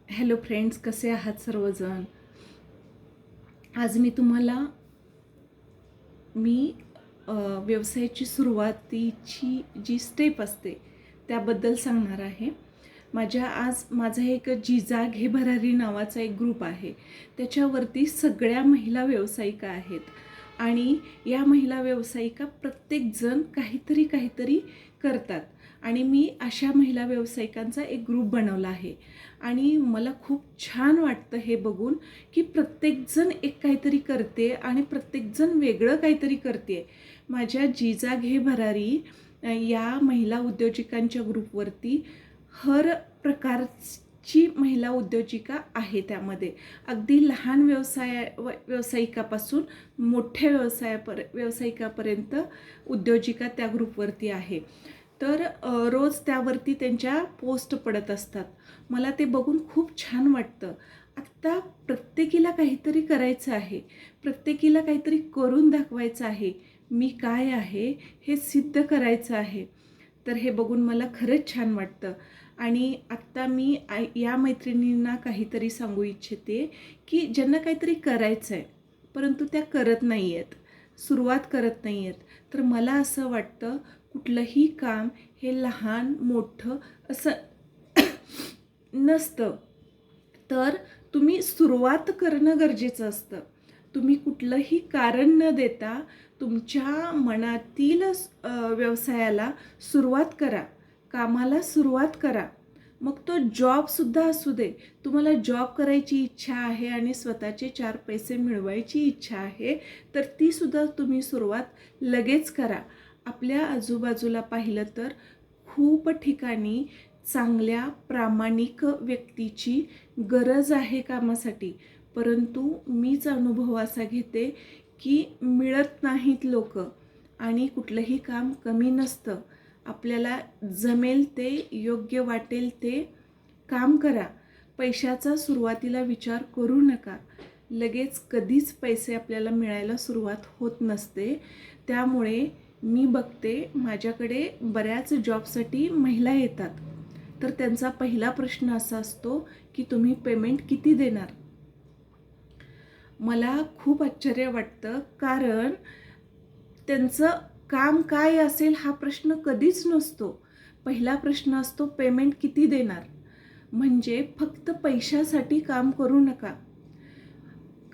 Hello friends, कसे आहात सर्वजण. आज मी तुम्हाला मी व्यवसायाची सुरुवातीची जी स्टेप असते त्याबद्दल सांगणार आहे. माझा एक जिजा घे भरारी नावाचा एक ग्रुप आहे. त्याच्यावरती सगळ्या महिला व्यावसायिका आहेत आणि या महिला व्यावसायिका प्रत्येकजण काहीतरी काहीतरी करतात आणि मी अशा महिला व्यावसायिकांचा एक ग्रुप बनवला आहे आणि मला खूप छान वाटतं हे बघून की प्रत्येकजण एक काहीतरी करते आणि प्रत्येकजण वेगळं काहीतरी करते. माझ्या जिजा घे भरारी या महिला उद्योजकांच्या ग्रुपवरती हर प्रकारची महिला उद्योजिका आहे. त्यामध्ये अगदी लहान व्यावसायिकापासून मोठ्या व्यावसायिकापर्यंत उद्योजिका त्या ग्रुपवरती आहे. तर रोज त्यावरती त्यांच्या पोस्ट पडत असतात. मला ते बघून खूप छान वाटतं. आत्ता प्रत्येकीला काहीतरी करायचं आहे, प्रत्येकीला काहीतरी करून दाखवायचं आहे. मी काय आहे हे सिद्ध करायचं आहे. तर हे बघून मला खरंच छान वाटतं आणि आत्ता मी या मैत्रिणींना काहीतरी सांगू इच्छिते की ज्यांना काहीतरी करायचं आहे परंतु त्या करत नाही आहेत, सुरुवात करत नाही आहेत. तर मला असं वाटतं कुठलंही काम हे लहान मोठं असं नसतं. तर तुम्ही सुरुवात करणं गरजेचं असतं. तुम्ही कुठलंही कारण न देता तुमच्या मनातील व्यवसायाला सुरुवात करा, कामाला सुरुवात करा. मग तो जॉबसुद्धा असू दे. तुम्हाला जॉब करायची इच्छा आहे आणि स्वतःचे 4 पैसे मिळवायची इच्छा आहे, तर तीसुद्धा तुम्ही सुरुवात लगेच करा. आपल्या आजूबाजूला पाहिलं तर खूप ठिकाणी चांगल्या प्रामाणिक व्यक्तीची गरज आहे कामासाठी, परंतु मीच अनुभव असा घेते की मिळत नाहीत लोक आणि कुठलंही काम कमी नसतं. आपल्याला जमेल ते, योग्य वाटेल ते काम करा. पैशाचा सुरुवातीला विचार करू नका. लगेच कधीच पैसे आपल्याला मिळायला सुरुवात होत नसते. त्यामुळे मी बघते माझ्याकडे बऱ्याच जॉबसाठी महिला येतात. तर त्यांचा पहिला प्रश्न असा असतो की तुम्ही पेमेंट किती देणार. मला खूप आश्चर्य वाटतं, कारण त्यांचं काम काय असेल हा प्रश्न कधीच नसतो. पहिला प्रश्न असतो पेमेंट किती देणार. म्हणजे फक्त पैशासाठी काम करू नका.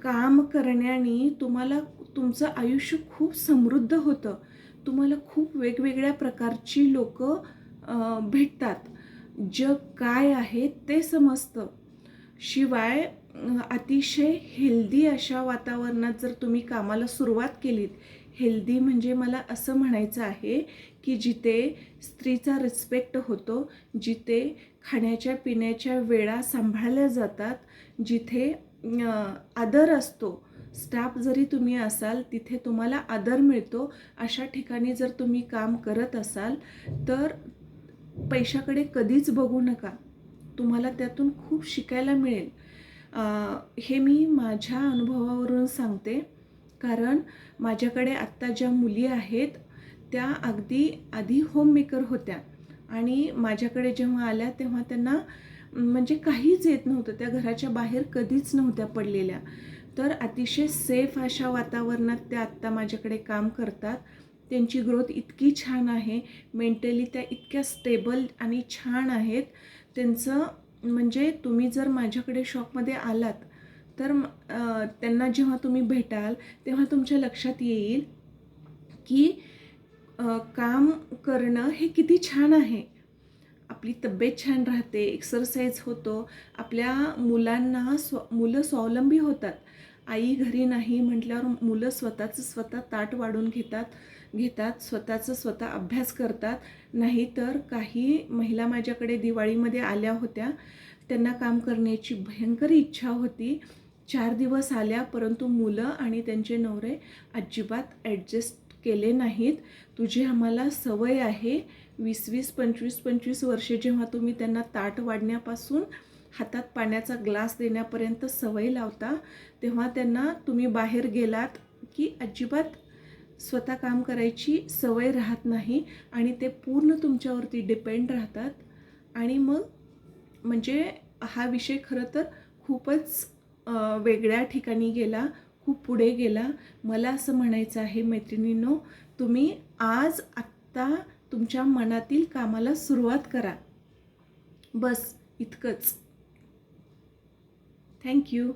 काम करण्याने तुम्हाला तुमचं आयुष्य खूप समृद्ध होतं. तुम्हाला खूप वेगवेगळ्या प्रकारची लोक भेटतात. जग काय आहे ते समजतं. शिवाय अतिशय हेल्दी अशा वातावरणात जर तुम्ही कामाला सुरुवात केलीत, हेल्दी म्हणजे मला असं म्हणायचं आहे की जिथे स्त्रीचा रिस्पेक्ट होतो, जिथे खाण्याच्या पिण्याच्या वेळा सांभाळल्या जातात, जिथे आदर असतो. स्टाफ जरी तुम्ही असाल तिथे तुम्हाला आदर मिळतो. अशा ठिकाणी जर तुम्ही काम करत असाल तर पैशाकडे कधीच बघू नका. तुम्हाला त्यातून खूप शिकायला मिळेल. हे मी माझ्या अनुभवावरून सांगते, कारण माझ्याकडे आत्ता ज्या मुली आहेत त्या अगदी आधी होममेकर होत्या आणि माझ्याकडे जेव्हा आल्या तेव्हा त्यांना म्हणजे काहीच येत नव्हतं. त्या घराच्या बाहेर कधीच नव्हत्या पडलेल्या. तर अतिशय सेफ अशा वातावरणात त्या आत्ता माझ्याकडे काम करतात. त्यांची ग्रोथ इतकी छान आहे, मेंटली त्या इतक्या स्टेबल आणि छान आहेत. त्यांचं म्हणजे तुम्ही जर माझ्याकडे शॉपमध्ये आलात तर त्यांना जेव्हा तुम्ही भेटाल तेव्हा तुमच्या लक्षात येईल की काम करणं हे किती छान आहे. आपली तब्येत छान राहते, एक्सरसाइज होतो, आपल्या मुलं स्वावलंबी होतात. आई घरी नाही म्हटल्यावर मुलं स्वतः ताट वाढून घेतात, स्वतः अभ्यास करतात. नाहीतर काही महिला माझ्याकडे दिवाळीमध्ये आल्या होत्या, त्यांना काम करण्याची भयंकर इच्छा होती. 4 दिवस आल्या, परंतु मुलं आणि त्यांचे नवरे अजिबात ॲडजस्ट केले नाहीत. तुझी आम्हाला सवय आहे, 20-20, 25-25 वर्षे जेव्हा तुम्ही त्यांना ताट वाढण्यापासून हातात पाण्याचा ग्लास देण्यापर्यंत सवय लावता, तेव्हा त्यांना तुम्ही बाहेर गेलात की अजिबात स्वतः काम करायची सवय राहत नाही आणि ते पूर्ण तुमच्यावरती डिपेंड राहतात. आणि मग म्हणजे हा विषय खरं तर खूपच वेगळ्या ठिकाणी गेला, खूप पुढे गेला. मला असं म्हणायचं आहे मैत्रिणींनो, तुम्ही आज आत्ता तुमच्या मनातील कामाला सुरुवात करा. बस इतकंच. Thank you.